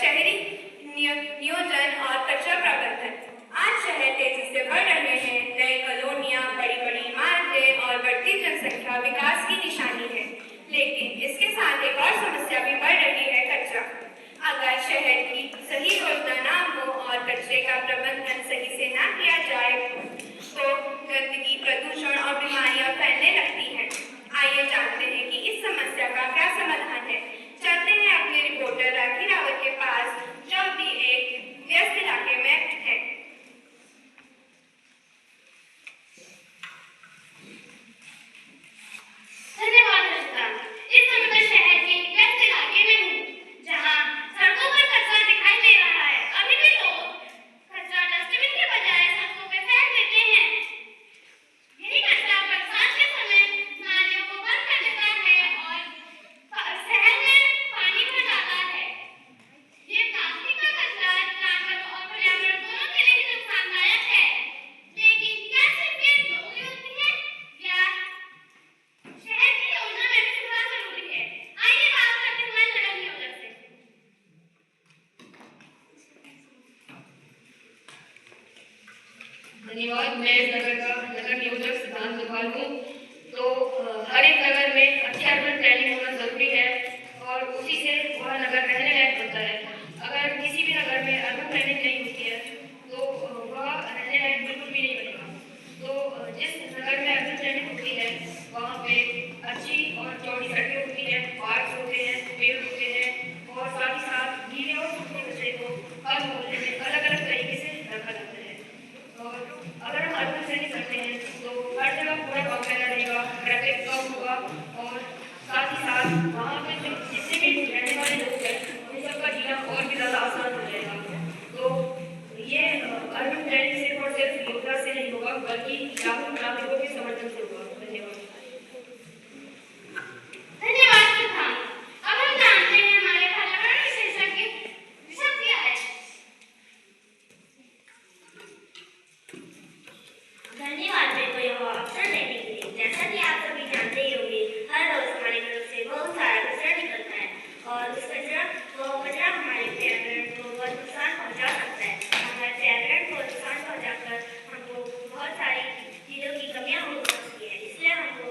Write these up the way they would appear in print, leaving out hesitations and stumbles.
शहरी नियोजन और कचरा प्रबंधन। आज शहर तेजी से बढ़ रहे हैं, नई कॉलोनियां, बड़ी बड़ी इमारतें और बढ़ती जनसंख्या विकास की निशानी है। लेकिन इसके साथ एक और समस्या भी बढ़ रही है, कचरा। अगर शहर की सही योजना ना हो और कचरे का प्रबंधन सही से ना किया जाए तो गंदगी, प्रदूषण और बीमारियां फैलने लगती हैं। आइए जानते हैं कि इस समस्या का क्या समाधान है। चलते हैं अपने रिपोर्टर राखी रावत के पास, जो भी एक व्यस्त इलाके में है। धन्यवाद रचिता। इस समय मैं शहर के व्यस्त इलाके में हूँ, जहाँ सड़कों पर कचरा दिखाई दे रहा है। अभी भी लोग कचरा डस्टबिन के बजाय सड़कों पे फेंक देते हैं। यही कचरा बरसात के समय नालियों को बंद कर देता है और शहर में पानी भर जाता है। ये प्लास्टिक का कचरा जानवरों और पर्यावरण दोनों के लिए नुकसानदायक है। लेकिन क्या सिर्फ ये दो ही होती है या शहर की योजना में भी सुधार जरूरी है? आइए बात करते हैं हमारे नगर नियोजक से। धन्यवाद। मैं इस नगर नियोजक सिद्धांत गोपाल हूँ। तो हर एक नगर में अच्छी अर्बन प्लानिंग होना जरूरी है और उसी से वह नगर रहने लायक बनता है। अगर किसी भी नगर में अर्बन प्लानिंग नहीं होती है तो वह रहने लायक बिल्कुल भी नहीं बनेगा। तो जिस नगर में अर्बन प्लानिंग होती है वहाँ पे अच्छी और चौड़ी सड़कें होती हैं, पार्क होते हैं, पेड़ होते हैं और साथ ही साथ गीले और सूखे कचरे को हर मोहल्ले में अलग अलग तरीके से रखा जाता है। और अगर हम अर्बन प्लानिंग करते हैं तो हर जगह पूरा कम फैला रहेगा, ट्रैफिक कम होगा और साथ ही साथ वहाँ पे जितने भी रहने वाले लोग हैं उन सबका जीना और भी ज़्यादा आसान हो जाएगा। तो ये अर्बन प्लानिंग सिर्फ और सिर्फ योजना से नहीं होगा बल्कि जागरूक नागरिकों के समर्थन से होगा। धन्यवाद। धन्यवाद सिद्धांत। अब हम जानते हैं हमारे पर्यावरण विशेषज्ञ ऋषभ क्या है। धन्यवाद मेरे को यह अवसर देने के लिए। जैसा कि आप सभी जानते ही होंगे, हर रोज हमारे घरों से बहुत सारा कचरा निकलता है और उस कचरा हमारे पर्यावरण को बहुत नुकसान पहुंचा सकता है। हमारे पर्यावरण को नुकसान पहुंचाकर हमको बहुत सारी चीज़ों की कमियां हो सकती है। इसलिए हमको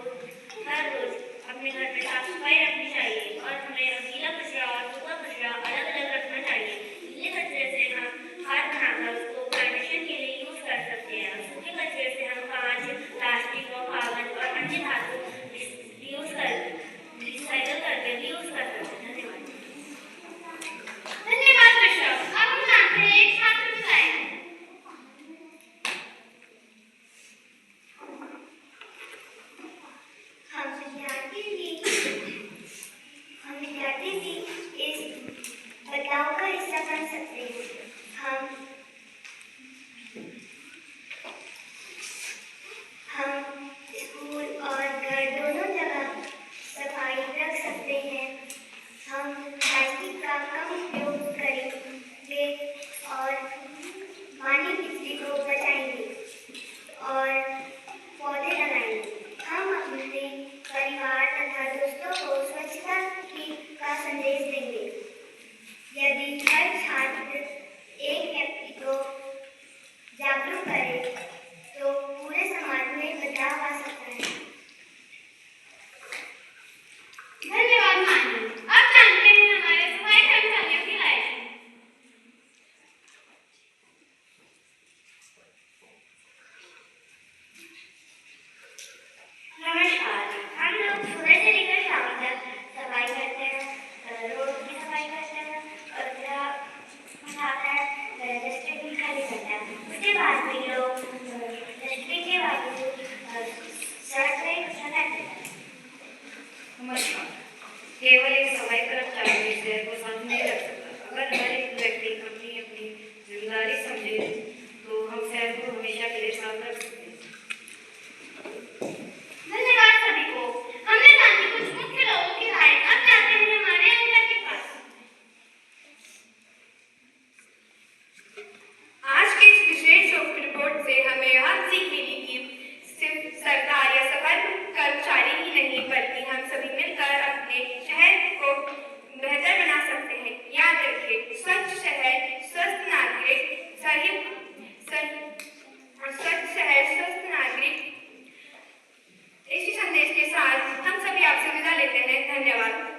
हर रोज अपने घर में साफ सफाई रखनी चाहिए और हमें गीला कचरा और सूखा कचरा अलग अलग रखना चाहिए। गीले कचरे से हम खाद बनाकर उसको फर्मेशन के लिए यूज कर सकते हैं। सूखे कचरे से हम कांच, प्लास्टिक और कागज और अन्य धातु रिसाइकल करके यूज कर सकते हैं। धन्यवाद। धन्यवाद ऋषभ। अब हम जानते हैं एक छात्र की राय। हम विद्यार्थी भी इस बदलाव का हिस्सा बन सकते हैं। हम स्कूल और घर दोनों जगह सफाई रख सकते हैं। हम प्लास्टिक का कम उपयोग करेंगे और पानी बिजली को बचाएंगे और पौधे लगाएंगे। हम अपने परिवार तथा दोस्तों को स्वच्छता का संदेश देंगे। यदि हर छात्र एक व्यक्ति को जागरूक करे तो पूरे समाज में बदलाव आ सकता है। धन्यवाद मानी। अब जानते हैं हमारे सफाई कर्मचारियों की राय। नमस्कार। हम लोग सुबह से लेकर शाम तक सफाई करते हैं, रोड की सफाई करते हैं, कचरा उठाते हैं, डस्टबिन खाली करते हैं। उसके बाद भी लोग डस्टबिन के बावजूद सड़क पे कचरा फेंक देते हैं। नमस्कार। केवल एक सफाई कर्मचारी शहर को साफ नहीं रख सकता। अगर हर एक व्यक्ति अपनी अपनी जिम्मेदारी समझे तो हम शहर को हमेशा के लिए साफ रख सकते हैं। धन्यवाद सभी को। हमने जानी कुछ मुख्य लोगों की राय। अब जाते हैं हमारे अंकल के पास। आज की इस विशेष रिपोर्ट से हमें यह सीख मिली कि सिर्फ सरकार या सफाई कर्मचारी ही नहीं बल्कि हम सभी मिलकर अपने शहर को बेहतर बना सकते हैं। याद रखिए, स्वच्छ स्वच्छ शहर स्वस्थ नागरिक, इसी संदेश के साथ हम सभी आपसे विदा लेते हैं। धन्यवाद।